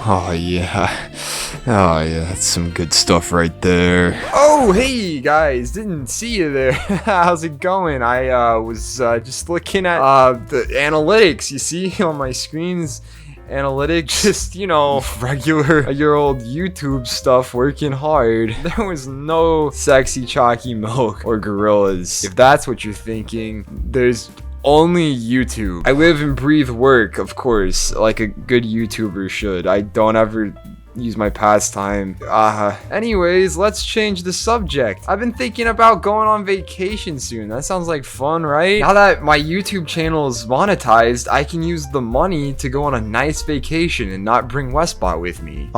Oh yeah. Oh yeah, that's some good stuff right there. Oh hey guys, didn't see you there. How's it going? I was just looking at the analytics, you see on my screens. Analytics, just, you know, regular your old YouTube stuff, working hard. There was no sexy chalky milk or gorillas. If that's what you're thinking, there's only YouTube. I live and breathe work, of course, like a good YouTuber should. I don't ever use my pastime. Anyways, let's change the subject. I've been thinking about going on vacation soon. That sounds like fun, right? Now that my YouTube channel is monetized, I can use the money to go on a nice vacation and not bring Westbot with me.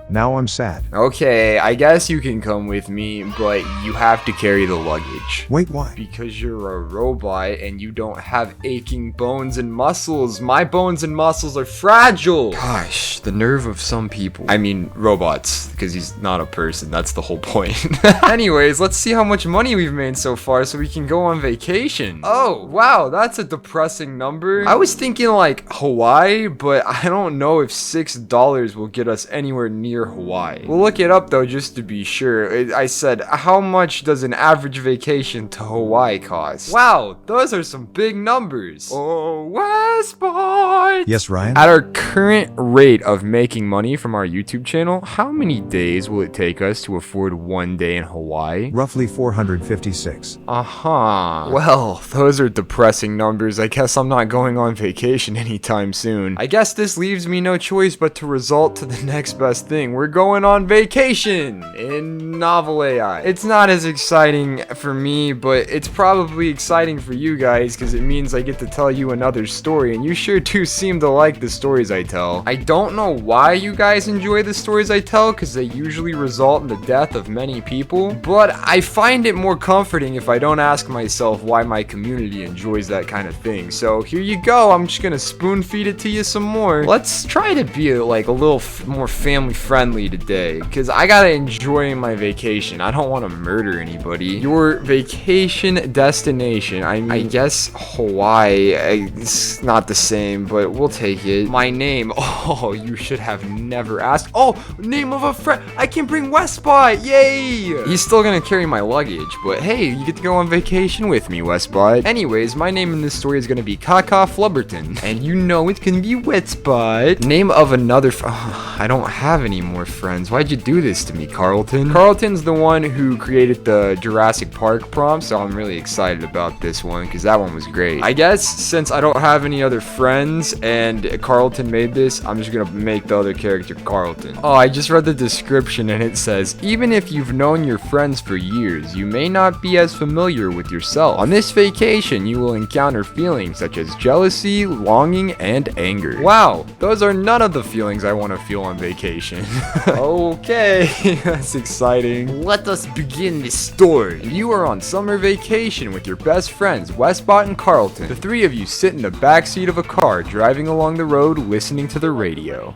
Now I'm sad. Okay, I guess you can come with me, but you have to carry the luggage. Wait, why? Because you're a robot and you don't have aching bones and muscles. My bones and muscles are fragile. Gosh, the nerve of some people. I mean, robots, because he's not a person. That's the whole point. Anyways, let's see how much money we've made so far so we can go on vacation. Oh, wow, that's a depressing number. I was thinking like Hawaii, but I don't know if $6 will get us anywhere near Hawaii. We'll look it up though just to be sure. I said, how much does an average vacation to Hawaii cost? Wow, those are some big numbers. Oh, Westbot! Yes, Ryan? At our current rate of making money from our YouTube channel, how many days will it take us to afford one day in Hawaii? Roughly 456. Well, those are depressing numbers. I guess I'm not going on vacation anytime soon. I guess this leaves me no choice but to resort to the next best thing. We're going on vacation in NovelAI. It's not as exciting for me, but it's probably exciting for you guys because it means I get to tell you another story, and you sure do seem to like the stories I tell. I don't know why you guys enjoy the stories I tell because they usually result in the death of many people, but I find it more comforting if I don't ask myself why my community enjoys that kind of thing. So here you go. I'm just gonna spoon feed it to you some more. Let's try to be like a little more family friendly today because I gotta enjoy my vacation. I don't want to murder anybody. Your vacation destination, I guess Hawaii. It's not the same, but we'll take it. My name. Oh, you should have never asked. Oh, name of a friend. I can bring Westbot. Yay! He's still gonna carry my luggage, but hey, you get to go on vacation with me, Westbot. Anyways, my name in this story is gonna be Kaka Flubberton, and you know it's gonna be Westbot. Name of another. I don't have any more friends. Why'd you do this to me, Carlton? Carlton's the one who created the Jurassic Park prompt, so I'm really excited about this one because that one was great. I guess since I don't have any other friends and Carlton made this, I'm just gonna make the other character Carlton. Oh, I just read the description and it says, even if you've known your friends for years, you may not be as familiar with yourself. On this vacation, you will encounter feelings such as jealousy, longing, and anger. Wow, those are none of the feelings I want to feel on vacation. Okay, that's exciting. Let us begin this story. You are on summer vacation with your best friends, Westbot and Carlton. The three of you sit in the backseat of a car, driving along the road, listening to the radio.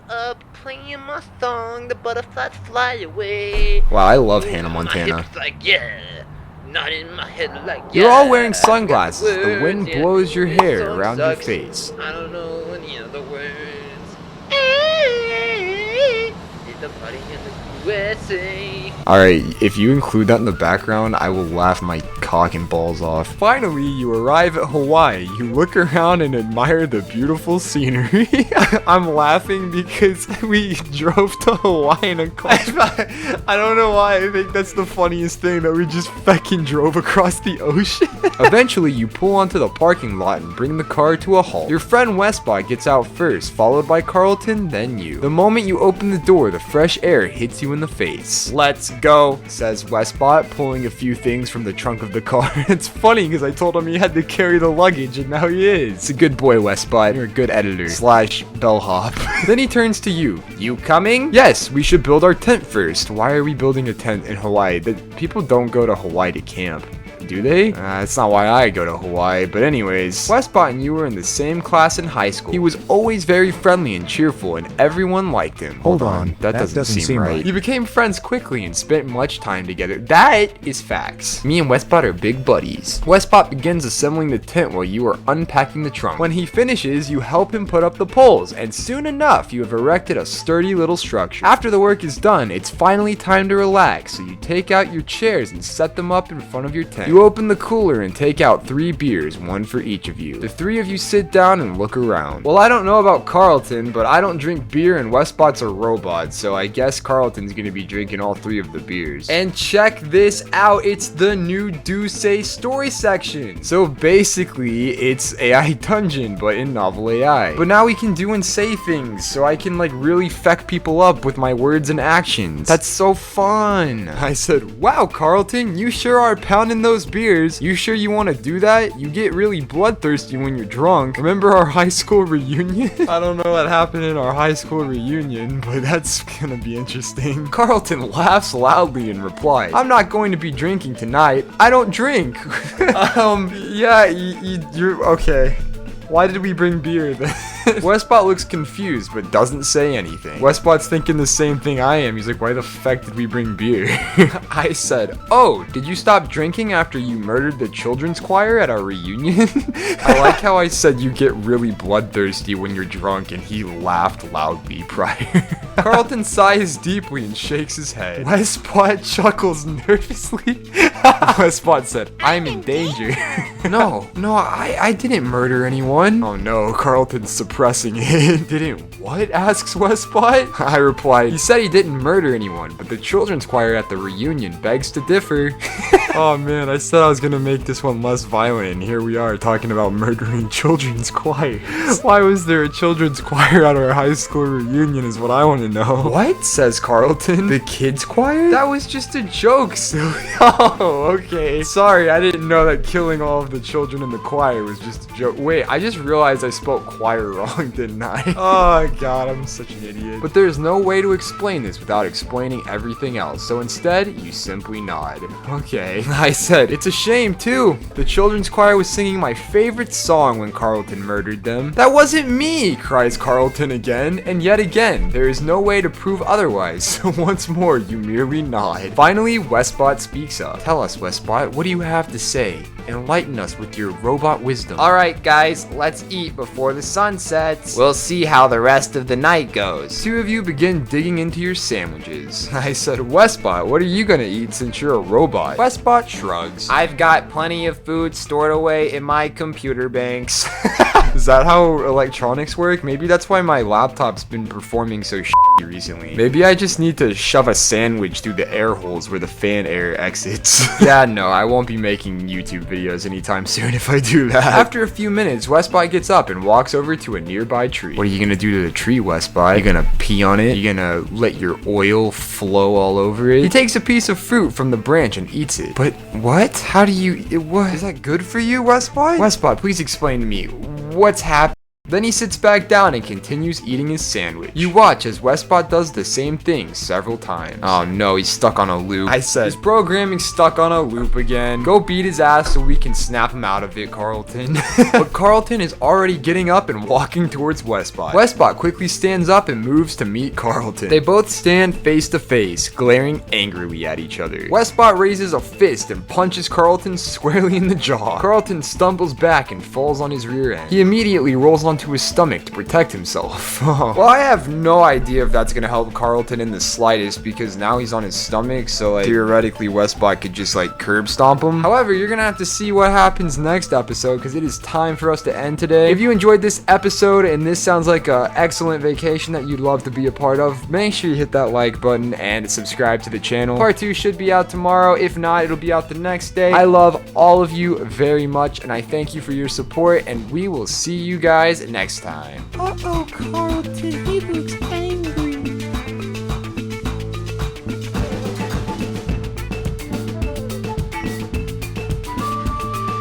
Up, playing my song, the butterflies fly away. Wow, I love Hannah Montana. Hips like, yeah. Not in my head like, yeah. You're all wearing sunglasses. The wind Yeah, blows your this hair song around your sucks. face. I don't know any other words. It's a party in the USA. Alright, if you include that in the background, I will laugh my cock and balls off. Finally, you arrive at Hawaii. You look around and admire the beautiful scenery. I'm laughing because we drove to Hawaii in a car. I don't know why. I think that's the funniest thing, that we just fucking drove across the ocean. Eventually, you pull onto the parking lot and bring the car to a halt. Your friend Westbot gets out first, followed by Carlton, then you. The moment you open the door, the fresh air hits you in the face. Let's go, says Westbot, pulling a few things from the trunk of the car. It's funny because I told him he had to carry the luggage, and now he is. It's a good boy, Westbot. You're a good editor / bellhop. Then he turns to you. You coming? Yes, we should build our tent first. Why are we building a tent in Hawaii? People don't go to Hawaii to camp. Do they? That's not why I go to Hawaii, but anyways, Westbot and you were in the same class in high school. He was always very friendly and cheerful, and everyone liked him. Hold on, that doesn't seem right. You became friends quickly and spent much time together. That is facts. Me and Westbot are big buddies. Westbot begins assembling the tent while you are unpacking the trunk. When he finishes, you help him put up the poles, and soon enough, you have erected a sturdy little structure. After the work is done, it's finally time to relax, so you take out your chairs and set them up in front of your tent. You open the cooler and take out 3 beers, one for each of you. The 3 of you sit down and look around. Well, I don't know about Carlton, but I don't drink beer and Westbot's a robot, so I guess Carlton's gonna be drinking all 3 of the beers. And check this out, it's the new Do Say story section. So basically, it's AI Dungeon, but in NovelAI. But now we can do and say things, so I can like really feck people up with my words and actions. That's so fun. I said, wow, Carlton, you sure are pounding those beers. You sure you want to do that? You get really bloodthirsty when you're drunk. Remember our high school reunion? I don't know what happened in our high school reunion, but that's gonna be interesting. Carlton laughs loudly and replies, I'm not going to be drinking tonight. I don't drink. Yeah, you're okay. Why did we bring beer then? Westbot looks confused but doesn't say anything. Westbot's thinking the same thing I am. He's like, why the fuck did we bring beer? I said, oh, did you stop drinking after you murdered the children's choir at our reunion? I like how I said you get really bloodthirsty when you're drunk, and he laughed loudly prior. Carlton sighs deeply and shakes his head. Westbot chuckles nervously. Westbot said, I'm in danger. No, I didn't murder anyone. Oh no, Carlton's suppressing it. Didn't what? Asks Westbot. I replied, he said he didn't murder anyone, but the children's choir at the reunion begs to differ. Oh man, I said I was gonna make this one less violent, and here we are talking about murdering children's choirs. Why was there a children's choir at our high school reunion is what I want to know. What? Says Carlton. The kids choir? That was just a joke, silly. Oh, okay. Sorry, I didn't know that killing all of the children in the choir was just a joke. Wait, I just realized I spelled choir wrong, didn't I? Oh god, I'm such an idiot. But there's no way to explain this without explaining everything else, so instead, you simply nod. Okay. I said, it's a shame too. The children's choir was singing my favorite song when Carlton murdered them. That wasn't me, cries Carlton again, and yet again, there is no way to prove otherwise, so once more, you merely nod. Finally, Westbot speaks up. Tell us, Westbot, what do you have to say? Enlighten us with your robot wisdom. Alright guys, let's eat before the sun sets. We'll see how the rest of the night goes. 2 of you begin digging into your sandwiches. I said, Westbot, what are you gonna eat since you're a robot? Westbot shrugs. I've got plenty of food stored away in my computer banks. Is that how electronics work? Maybe that's why my laptop's been performing so shitty recently. Maybe I just need to shove a sandwich through the air holes where the fan air exits. Yeah, no, I won't be making YouTube videos anytime soon if I do that. After a few minutes, Westbot gets up and walks over to a nearby tree. What are you gonna do to the tree, Westbot? You gonna pee on it? You gonna let your oil flow all over it? He takes a piece of fruit from the branch and eats it. But what? How do you, what? Is that good for you, Westbot? Westbot, please explain to me. What's happening? Then he sits back down and continues eating his sandwich. You watch as Westbot does the same thing several times. Oh no, he's stuck on a loop. I said, his programming's stuck on a loop again. Go beat his ass so we can snap him out of it, Carlton. But Carlton is already getting up and walking towards Westbot. Westbot quickly stands up and moves to meet Carlton. They both stand face to face, glaring angrily at each other. Westbot raises a fist and punches Carlton squarely in the jaw. Carlton stumbles back and falls on his rear end. He immediately rolls onto his stomach to protect himself. Well, I have no idea if that's gonna help Carlton in the slightest, because now he's on his stomach, so like theoretically Westbot could just like curb stomp him. However, you're gonna have to see what happens next episode, because it is time for us to end today. If you enjoyed this episode and this sounds like an excellent vacation that you'd love to be a part of, make sure you hit that like button and subscribe to the channel. Part 2 should be out tomorrow. If not, it'll be out the next day. I love all of you very much, and I thank you for your support, and we will see you guys next time. Uh-oh, Carlton, he looks